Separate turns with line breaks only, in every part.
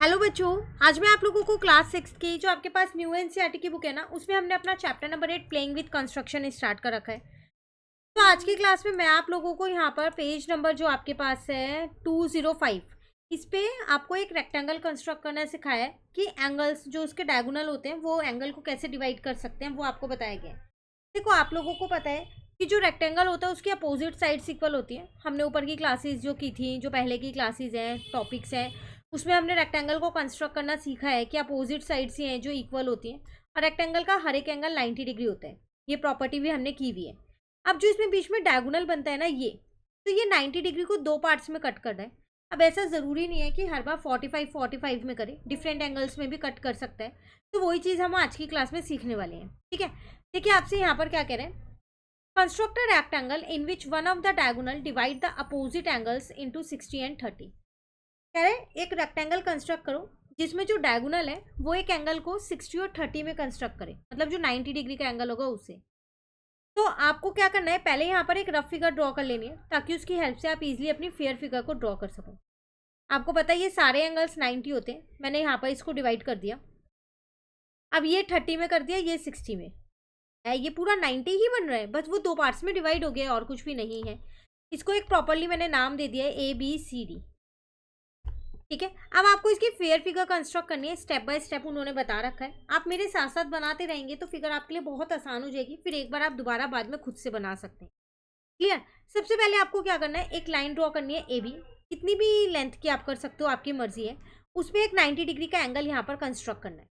Hello बच्चों, आज मैं आप लोगों को क्लास 6 की जो आपके पास न्यू एनसीईआरटी की बुक है ना, उसमें हमने अपना chapter number 8 playing with construction start कर रखा है। तो आज की क्लास में मैं आप लोगों को यहाँ पर पेज नंबर जो आपके पास है 205, इस पे आपको एक रेक्टेंगल कंस्ट्रक्ट करना सिखाया है कि एंगल्स जो उसके डायगोनल होते हैं वो एंगल को कैसे डिवाइड कर सकते हैं, वो आपको बताया गया है। देखो, आप लोगों को पता है कि जो रेक्टेंगल होता है उसकी अपोजिट साइड्स इक्वल होती है। हमने ऊपर की क्लासेस जो की थी, जो पहले की क्लासेस हैं, टॉपिक्स हैं, उसमें हमने रेक्टेंगल को कंस्ट्रक्ट करना सीखा है कि अपोजिट साइड्स ही हैं जो इक्वल होती हैं और रेक्टेंगल का हर एक एंगल 90 डिग्री होता है। ये प्रॉपर्टी भी हमने की हुई है। अब जो इसमें बीच में डायगोनल बनता है ना, ये तो ये 90 डिग्री को दो पार्ट्स में कट करना है। अब ऐसा ज़रूरी नहीं है कि हर बार 45 में करे, डिफरेंट एंगल्स में भी कट कर सकता है। तो वही चीज़ हम आज की क्लास में सीखने वाले हैं। ठीक है, देखिए आपसे यहाँ पर क्या कह रहे हैं, construct a rectangle in which one of the diagonal divide the opposite angles into 60 and 30। कह रहे हैं एक रेक्टेंगल कंस्ट्रक्ट करो जिसमें जो डायगोनल है वो एक एंगल को 60 और 30 में कंस्ट्रक्ट करे, मतलब जो 90 डिग्री का एंगल होगा उसे। तो आपको क्या करना है, पहले यहाँ पर एक रफ फिगर ड्रॉ कर लेनी है ताकि उसकी हेल्प से आप इजीली अपनी फेयर फिगर को ड्रॉ कर सको। आपको पता है ये सारे एंगल्स 90 होते हैं। मैंने यहाँ पर इसको डिवाइड कर दिया। अब ये 30 में कर दिया, ये 60 में है। ये पूरा 90 ही बन रहा है, बस वो दो पार्ट्स में डिवाइड हो गया है और कुछ भी नहीं है। इसको एक प्रॉपरली मैंने नाम दे दिया है ABCD। ठीक है, अब आपको इसकी फेयर फिगर कंस्ट्रक्ट करनी है। स्टेप बाय स्टेप उन्होंने बता रखा है। आप मेरे साथ साथ बनाते रहेंगे तो फिगर आपके लिए बहुत आसान हो जाएगी। फिर एक बार आप दोबारा बाद में खुद से बना सकते हैं। क्लियर। सबसे पहले आपको क्या करना है, एक लाइन ड्रॉ करनी है AB। कितनी भी लेंथ की आप कर सकते हो, आपकी मर्जी है। उसमें एक 90 डिग्री का एंगल यहाँ पर कंस्ट्रक्ट करना है।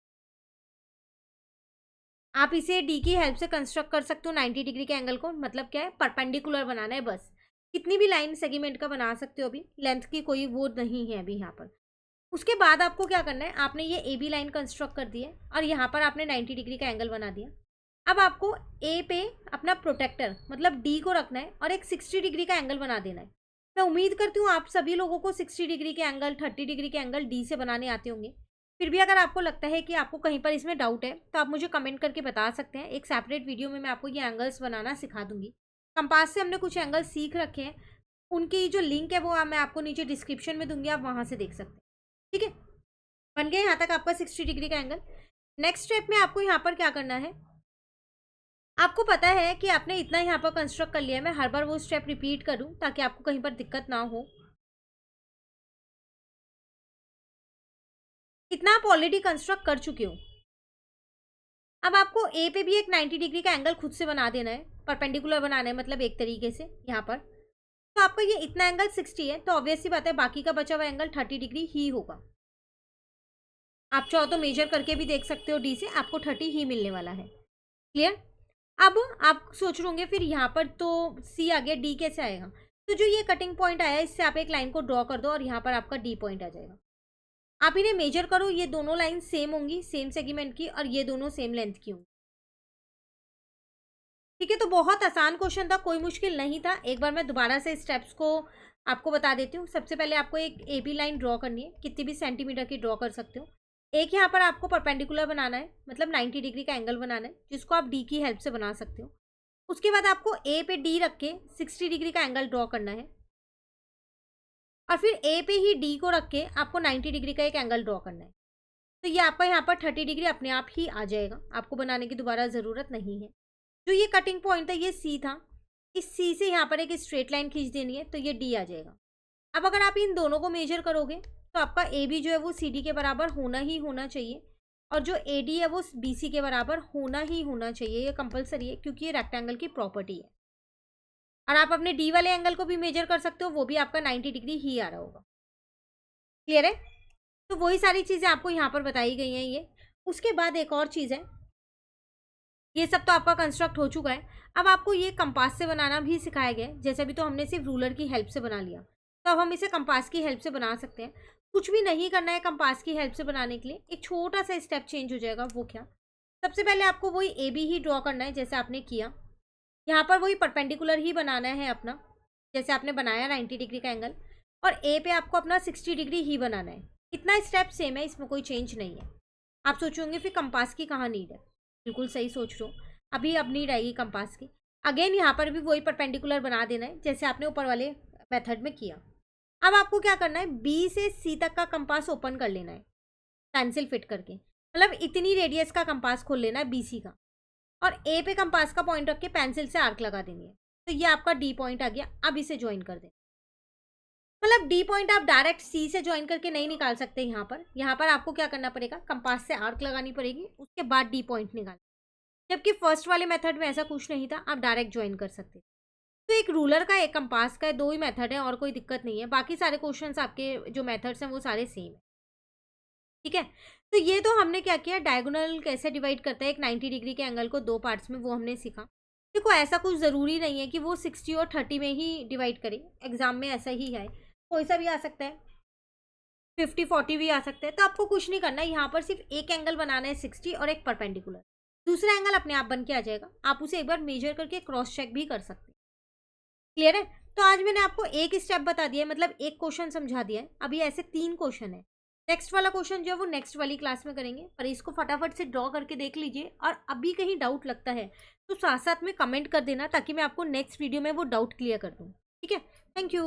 आप इसे डी की हेल्प से कंस्ट्रक्ट कर सकते हो 90 डिग्री के एंगल को। मतलब क्या है, परपेंडिकुलर बनाना है बस। कितनी भी लाइन सेगमेंट का बना सकते हो, अभी लेंथ की कोई वो नहीं है अभी यहाँ पर। उसके बाद आपको क्या करना है, आपने ये AB लाइन कंस्ट्रक्ट कर दी है और यहाँ पर आपने 90 डिग्री का एंगल बना दिया। अब आपको A पे अपना प्रोटेक्टर मतलब D को रखना है और एक 60 डिग्री का एंगल बना देना है। मैं उम्मीद करती हूँ आप सभी लोगों को 60 डिग्री के एंगल, 30 डिग्री के एंगल D से बनाने आते होंगे। फिर भी अगर आपको लगता है कि आपको कहीं पर इसमें डाउट है तो आप मुझे कमेंट करके बता सकते हैं। एक सेपरेट वीडियो में मैं आपको ये एंगल्स बनाना सिखा दूंगी। कंपास से हमने कुछ एंगल सीख रखे हैं, उनकी जो लिंक है वो मैं आपको नीचे डिस्क्रिप्शन में दूंगी, आप वहाँ से देख सकते हैं। ठीक है, बन गया यहाँ तक आपका 60 डिग्री का एंगल। नेक्स्ट स्टेप में आपको यहाँ पर क्या करना है, आपको पता है कि आपने इतना यहाँ पर कंस्ट्रक्ट कर लिया है। मैं हर बार वो स्टेप रिपीट करूँ ताकि आपको कहीं पर दिक्कत ना हो। इतना आप ऑलरेडी कंस्ट्रक्ट कर चुके हो। अब आपको ए पे भी एक 90 डिग्री का एंगल खुद से बना देना है, परपेंडिकुलर बनाना है, मतलब एक तरीके से यहाँ पर। तो आपका ये इतना एंगल 60 है, तो ऑब्वियसली बात है बाकी का बचा हुआ एंगल 30 डिग्री ही होगा। आप चाहो तो मेजर करके भी देख सकते हो, डी से आपको 30 ही मिलने वाला है। क्लियर। अब आप सोच रहे होंगे फिर यहाँ पर तो सी आ गया, डी कैसे आएगा। तो जो ये कटिंग पॉइंट आया इससे आप एक लाइन को ड्रॉ कर दो और यहाँ पर आपका डी पॉइंट आ जाएगा। आप इन्हें मेजर करो, ये दोनों लाइन सेम होंगी, सेम सेगमेंट की, और ये दोनों सेम लेंथ की होंगी। ठीक है, तो बहुत आसान क्वेश्चन था, कोई मुश्किल नहीं था। एक बार मैं दोबारा से स्टेप्स को आपको बता देती हूँ। सबसे पहले आपको एक AB लाइन ड्रॉ करनी है, कितनी भी सेंटीमीटर की ड्रॉ कर सकते हो। एक यहाँ पर आपको परपेंडिकुलर बनाना है, मतलब 90 डिग्री का एंगल बनाना है, जिसको आप D की हेल्प से बना सकते हो। उसके बाद आपको A पे D रख के 60 डिग्री का एंगल ड्रॉ करना है और फिर A पे ही D को रख के आपको 90 डिग्री का एक एंगल ड्रॉ करना है। तो ये आपका यहाँ पर 30 डिग्री अपने आप ही आ जाएगा, आपको बनाने की दोबारा ज़रूरत नहीं है। जो ये कटिंग पॉइंट था ये C था, इस C से यहाँ पर एक स्ट्रेट लाइन खींच देनी है, तो ये D आ जाएगा। अब अगर आप इन दोनों को मेजर करोगे तो आपका AB जो है वो CD के बराबर होना ही होना चाहिए और जो AD है वो BC के बराबर होना ही होना चाहिए। ये कंपलसरी है क्योंकि ये रेक्टेंगल की प्रॉपर्टी है। और आप अपने D वाले एंगल को भी मेजर कर सकते हो, वो भी आपका 90 डिग्री ही आ रहा होगा। क्लियर है। तो वही सारी चीज़ें आपको यहाँ पर बताई गई हैं। ये उसके बाद एक और चीज़ है, ये सब तो आपका कंस्ट्रक्ट हो चुका है। अब आपको ये कंपास से बनाना भी सिखाया गया है। जैसे अभी तो हमने सिर्फ रूलर की हेल्प से बना लिया, तो अब हम इसे कंपास की हेल्प से बना सकते हैं। कुछ भी नहीं करना है कंपास की हेल्प से बनाने के लिए, एक छोटा सा स्टेप चेंज हो जाएगा। वो क्या, सबसे पहले आपको वही AB ही ड्रॉ करना है जैसे आपने किया। यहाँ पर वही परपेंडिकुलर ही बनाना है अपना, जैसे आपने बनाया 90 डिग्री का एंगल, और A पे आपको अपना 60 डिग्री ही बनाना है। इतना स्टेप सेम है, इसमें कोई चेंज नहीं है। आप सोचोगे फिर कंपास की कहाँ नीड है, बिल्कुल सही सोच रहे हो। अभी अब नीड आएगी कंपास की। अगेन यहाँ पर भी वही परपेंडिकुलर बना देना है जैसे आपने ऊपर वाले मेथड में किया। अब आपको क्या करना है, B से C तक का कंपास ओपन कर लेना है। पेंसिल फिट करके, मतलब इतनी रेडियस का कंपास खोल लेना है BC का, और ए पे कंपास का पॉइंट रख के पेंसिल से आर्क लगा देंगे। तो ये आपका डी पॉइंट आ गया। अब इसे ज्वाइन कर दें, मतलब डी पॉइंट आप डायरेक्ट सी से ज्वाइन करके नहीं निकाल सकते। यहाँ पर आपको क्या करना पड़ेगा, कंपास से आर्क लगानी पड़ेगी, उसके बाद डी पॉइंट निकाल। जबकि फर्स्ट वाले मेथड में ऐसा कुछ नहीं था, आप डायरेक्ट ज्वाइन कर सकते। तो एक रूलर का, एक कंपास का, दो ही मेथड है और कोई दिक्कत नहीं है। बाकी सारे क्वेश्चंस आपके जो मेथड्स हैं वो सारे सेम है, ठीक है। तो ये तो हमने क्या किया, डायगोनल कैसे डिवाइड करता है एक 90 डिग्री के एंगल को दो पार्ट्स में, वो हमने सीखा। देखो ऐसा कुछ ज़रूरी नहीं है कि वो 60 और 30 में ही डिवाइड करे, एग्जाम में ऐसा ही है, कोई सा भी आ सकता है, 50-40 भी आ सकता है। तो आपको कुछ नहीं करना है, यहाँ पर सिर्फ एक एंगल बनाना है 60 और एक परपेंडिकुलर, दूसरा एंगल अपने आप बन के आ जाएगा। आप उसे एक बार मेजर करके क्रॉस चेक भी कर सकते हैं। क्लियर है। तो आज मैंने आपको एक स्टेप बता दिया है, मतलब एक क्वेश्चन समझा दिया है। अभी ऐसे 3 क्वेश्चन है, नेक्स्ट वाला क्वेश्चन जो है वो नेक्स्ट वाली क्लास में करेंगे, पर इसको फटाफट से ड्रॉ करके देख लीजिए। और अभी कहीं डाउट लगता है तो साथ साथ में कमेंट कर देना, ताकि मैं आपको नेक्स्ट वीडियो में वो डाउट क्लियर कर दूँ, ठीक है। Thank you.